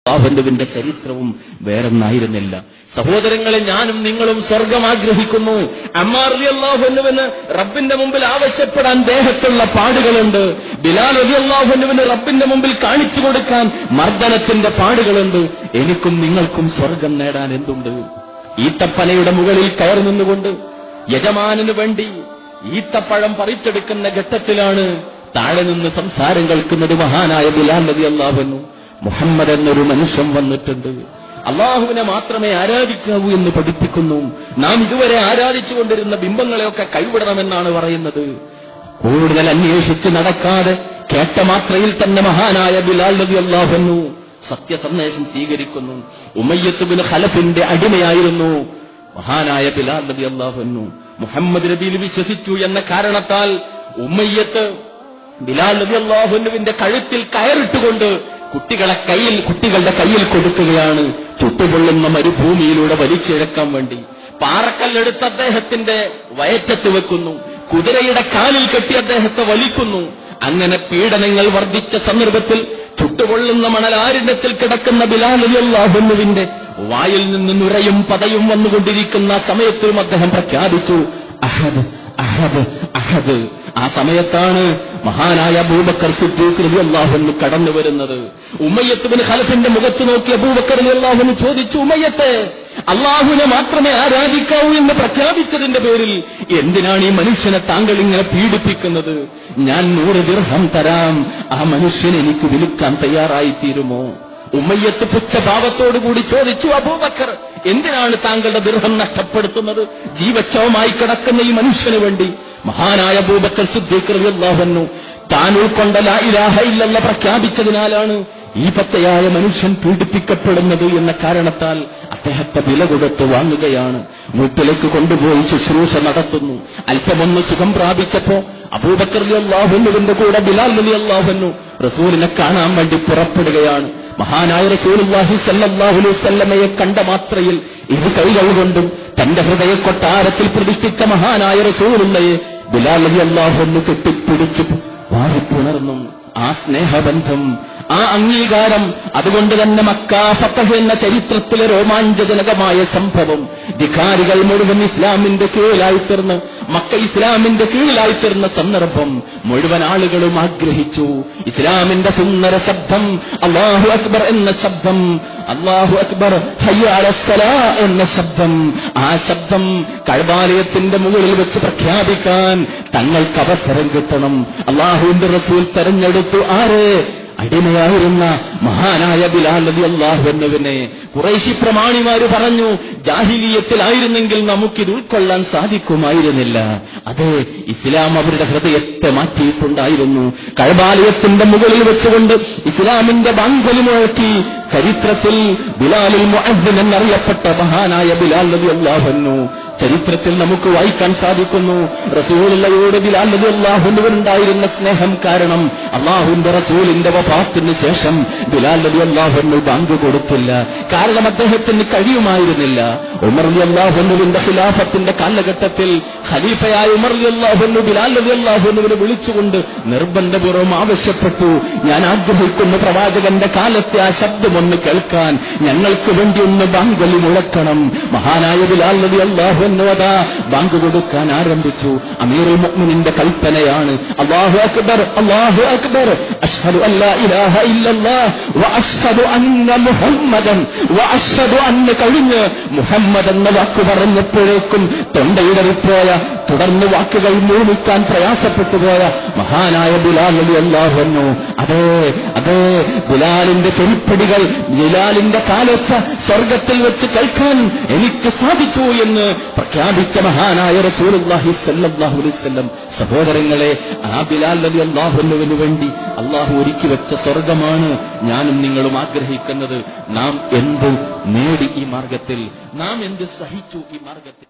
അല്ലാഹുവിന്റെ ചരിത്രവും വേറൊന്നായിരുന്നില്ല. സഹോദരങ്ങളെ, ഞാനും നിങ്ങളും സ്വർഗം ആഗ്രഹിക്കുന്നു. അമ്മാർ റളിയല്ലാഹു അൻഹുവിന് റബ്ബിന്റെ മുമ്പിൽ ആവശ്യപ്പെടാൻ ദേഹത്തുള്ള പാടുകളുണ്ട്. ബിലാൽ റളിയല്ലാഹു അൻഹുവിന് റബ്ബിന്റെ മുമ്പിൽ കാണിച്ചു കൊടുക്കാൻ മർദ്ദനത്തിന്റെ പാടുകളുണ്ട്. എനിക്കും നിങ്ങൾക്കും സ്വർഗം നേടാൻ എന്തുണ്ട്? ഈത്തപ്പനയുടെ മുകളിൽ കയറി നിന്നുകൊണ്ട് യജമാനു വേണ്ടി ഈത്തപ്പഴം പറിച്ചെടുക്കുന്ന ഘട്ടത്തിലാണ് താഴെ നിന്ന് സംസാരം കേൾക്കുന്നത് മഹാനായ ബിലാൽ റളിയല്ലാഹു അൻഹു. മുഹമ്മദ് എന്നൊരു മനുഷ്യൻ വന്നിട്ടുണ്ട്, അള്ളാഹുവിനെ മാത്രമേ ആരാധിക്കാവൂ എന്ന് പഠിപ്പിക്കുന്നു. നാം ഇതുവരെ ആരാധിച്ചുകൊണ്ടിരുന്ന ബിംബങ്ങളെയൊക്കെ കൈവിടണമെന്നാണ് പറയുന്നത്. കൂടുതൽ അന്വേഷിച്ച് നടക്കാതെ കേട്ട മാത്രയിൽ തന്നെ മഹാനായ ബിലാൽ റളിയല്ലാഹു അൻഹു സത്യസന്ദേശം സ്വീകരിക്കുന്നു. ഉമയ്യത്ത് ബിൻ ഖലഫിന്റെ അടിമയായിരുന്നു മഹാനായ ബിലാൽ റളിയല്ലാഹു അൻഹു. മുഹമ്മദ് നബിയിൽ വിശ്വസിച്ചു എന്ന കാരണത്താൽ ഉമയ്യത്ത് ബിലാൽ റളിയല്ലാഹു അൻഹുവിന്റെ കഴുത്തിൽ കയറിട്ടുകൊണ്ട് കുട്ടികളുടെ കയ്യിൽ കൊടുക്കുകയാണ്. ചുട്ടുപൊള്ളുന്ന മരുഭൂമിയിലൂടെ വലിച്ചിഴക്കാൻ വേണ്ടി പാറക്കല്ലെടുത്ത് അദ്ദേഹത്തിന്റെ വയറ്റത്ത് വെക്കുന്നു, കുതിരയുടെ കാലിൽ കെട്ടി അദ്ദേഹത്തെ വലിക്കുന്നു. അങ്ങനെ പീഡനങ്ങൾ വർദ്ധിച്ച സന്ദർഭത്തിൽ ചുട്ടുപൊള്ളുന്ന മണലാരണ്യത്തിൽ കിടക്കുന്ന ബിലാൽ റളിയല്ലാഹു അൻഹുവിന്റെ വായിൽ നിന്ന് നുരയും പതയും വന്നുകൊണ്ടിരിക്കുന്ന സമയത്തും അദ്ദേഹം പ്രഖ്യാപിച്ചു, അഹദ് അഹദ് അഹദ്. ആ സമയത്താണ് മഹാനായ അബൂബക്കർ സിദ്ദീഖ് റളിയല്ലാഹു അൻഹു കടന്നു വരുന്നത്. ഉമയ്യത്ത് ബിൻ ഖലഫിന്റെ മുഖത്ത് നോക്കി അബൂബക്കർ റളിയല്ലാഹു അൻഹു ചോദിച്ചു, ഉമയ്യത്തെ, അള്ളാഹുവിനെ മാത്രമേ ആരാധിക്കാവൂ എന്ന് പ്രഖ്യാപിച്ചതിന്റെ പേരിൽ എന്തിനാണ് ഈ മനുഷ്യനെ താങ്കൾ ഇങ്ങനെ പീഡിപ്പിക്കുന്നത്? ഞാൻ 100 ദിർഹം തരാം, ആ മനുഷ്യനെ എനിക്ക് വിൽക്കാൻ തയ്യാറായിത്തീരുമോ? ഉമയ്യത്ത് പുച്ഛഭാവത്തോടുകൂടി ചോദിച്ചു, അബൂബക്കർ, എന്തിനാണ് താങ്കളുടെ ദിർഹം നഷ്ടപ്പെടുത്തുന്നത്? ജീവച്ഛവമായി കിടക്കുന്ന ഈ മനുഷ്യന് വേണ്ടി. മഹാനായ അബൂബക്കർ സിദ്ദീഖ് റളിയല്ലാഹു അൻഹു താൻ ഉൾക്കൊണ്ട ലാ ഇലാഹ ഇല്ലല്ലാഹ് പ്രഖ്യാപിച്ചതിനാലാണ് ഈ പച്ചയായ മനുഷ്യൻ പീഡിപ്പിക്കപ്പെടുന്നത് എന്ന കാരണത്താൽ അദ്ദേഹത്തെ വില കൊടുത്ത് വാങ്ങുകയാണ്. വീട്ടിലേക്ക് കൊണ്ടുപോയി ശുശ്രൂഷ നടത്തുന്നു. അല്പമൊന്ന് സുഖം പ്രാപിച്ചപ്പോ അബൂബക്കർ റളിയല്ലാഹു അൻഹുവിന്റെ കൂടെ ബിലാൽ റളിയല്ലാഹു അൻഹു റസൂലിനെ കാണാൻ വേണ്ടി പുറപ്പെടുകയാണ്. മഹാനായ റസൂലുള്ളാഹി സ്വല്ലല്ലാഹു അലൈഹി വസല്ലമയെ കണ്ട മാത്രയിൽ ഇരു കൈകൾ കൊണ്ടും തന്റെ ഹൃദയ കൊട്ടാരത്തിൽ പ്രതിഷ്ഠിച്ച മഹാനായ റസൂലുള്ളാഹിയെ ബിലാൽ റളിയല്ലാഹു അൻഹു കെട്ടിപ്പിടിച്ച് വാരിപ്പുണർന്നു. ആ സ്നേഹബന്ധം, ആ അംഗീകാരം, അതുകൊണ്ട് തന്നെ മക്ക ഫതഹ് എന്ന ചരിത്രത്തിലെ രോമാഞ്ചജനകമായ സംഭവം ധിക്കാരികൾ മുഴുവൻ ഇസ്ലാമിന്റെ കീഴിലായിത്തീർന്ന് മക്ക ഇസ്ലാമിന്റെ കീഴിലായിത്തീർന്ന സന്ദർഭം മുഴുവൻ ആളുകളും ആഗ്രഹിച്ചു. ഇസ്ലാമിന്റെ സുന്ദര ശബ്ദം, അല്ലാഹു അക്ബർ എന്ന ശബ്ദം, അല്ലാഹു അക്ബർ ഹയ്യ അലസ്സലാ എന്ന ശബ്ദം, ആ ശബ്ദം കഅബാലയത്തിന്റെ മുകളിൽ വെച്ച് പ്രഖ്യാപിക്കാൻ തങ്ങൾക്ക് അവസരം കിട്ടണം. അല്ലാഹുവിന്റെ റസൂൽ തെരഞ്ഞെടുത്തു ആരെ? അടിമയായിരുന്ന മഹാനായ ബിലാൽ റളിയല്ലാഹു അൻഹുവിനെ. ഖുറൈശി പ്രമാണിമാര് പറഞ്ഞു, ജാഹിലിയത്തിലായിരുന്നെങ്കിൽ നമുക്കിത് ഉൾക്കൊള്ളാൻ സാധിക്കുമായിരുന്നില്ല. അതെ, ഇസ്ലാം അവരുടെ ഹൃദയത്തെ മാറ്റിയിട്ടുണ്ടായിരുന്നു. കഅബാലയത്തിന്റെ മുകളിൽ വെച്ചുകൊണ്ട് ഇസ്ലാമിന്റെ ബാങ്കൊലി മുഴക്കി ചരിത്രത്തിൽ ബിലാലുൽ മുഅദ്ദിൻ എന്നറിയപ്പെട്ട മഹാനായ ബിലാൽ റളിയല്ലാഹു അൻഹു ചരിത്രത്തിൽ നമുക്ക് വായിക്കാൻ സാധിക്കുന്നു. റസൂലുള്ളാഹിയോട് ബിലാൽ റളിയല്ലാഹു അൻഹുവിനുണ്ടായിരുന്ന സ്നേഹം കാരണം അല്ലാഹുവിന്റെ റസൂലിന്റെ വഫാത്തിന് ശേഷം ബിലാൽ റളിയല്ലാഹു അൻഹു ബാങ്ക് കൊടുത്തില്ല. കാരണം അദ്ദേഹത്തിന് കഴിയുമായിരുന്നില്ല. ഉമർ റളിയല്ലാഹു അൻഹുവിന്റെ ഖിലാഫത്തിന്റെ കാലഘട്ടത്തിൽ ഖലീഫയായ ഉമർ റളിയല്ലാഹു അൻഹു ബിലാൽ റളിയല്ലാഹു അൻഹുവിനെ വിളിച്ചുകൊണ്ട് നിർബന്ധപൂർവ്വം ആവശ്യപ്പെട്ടു, ഞാൻ ആഗ്രഹിക്കുന്ന പ്രവാചകന്റെ കാലത്തെ ആ ശബ്ദമൊന്ന് കേൾക്കാൻ, ഞങ്ങൾക്ക് വേണ്ടി ഒന്ന് ബാങ്കൊലി മുഴക്കണം. മഹാനായ ബിലാൽ റളിയല്ലാഹു അൻഹു അതാ ബാങ്ക് കൊടുക്കാൻ ആരംഭിച്ചു. അമീറുൽ മുഅ്മിനീന്റെ കൽപ്പനയാണ്, അല്ലാഹു അക്ബർ അല്ലാഹു അക്ബർ അശ്ഹദു അല്ലാ ഇലാഹ ഇല്ലല്ലാഹ് വ അശ്ഹദു അന്ന മുഹമ്മദൻ വ അശ്ഹദു അന്ന കഴിഞ്ഞ് മുഹമ്മദ് എന്ന വാക്ക് പറഞ്ഞപ്പോഴേക്കും തൊണ്ടയിടറിപ്പോയ, തുടർന്ന് വാക്കുകൾ മൂളിക്കാൻ പ്രയാസപ്പെട്ടു പോയ മഹാനായ ബിലാൽ റളിയല്ലാഹു അൻഹു, അതേ അതേ ബിലാലിന്റെ ചെരുപ്പടികൾ, ബിലാലിന്റെ കാലൊച്ച സ്വർഗത്തിൽ വെച്ച് കേൾക്കാൻ എനിക്ക് സാധിച്ചു എന്ന് പ്രഖ്യാപിച്ച മഹാനായ റസൂലുള്ളാഹി സ്വല്ലല്ലാഹു അലൈഹി വസല്ലം. സഹോദരങ്ങളെ, ആ ബിലാൽ റളിയല്ലാഹു അൻഹുവിന് വേണ്ടി അല്ലാഹു ഒരുക്കി വെച്ച സ്വർഗമാണ് ഞാനും നിങ്ങളും ആഗ്രഹിക്കുന്നത്. നാം എന്ത് നേടി ഈ മാർഗത്തിൽ? നാം എന്ത് സഹിച്ചു ഈ മാർഗത്തിൽ?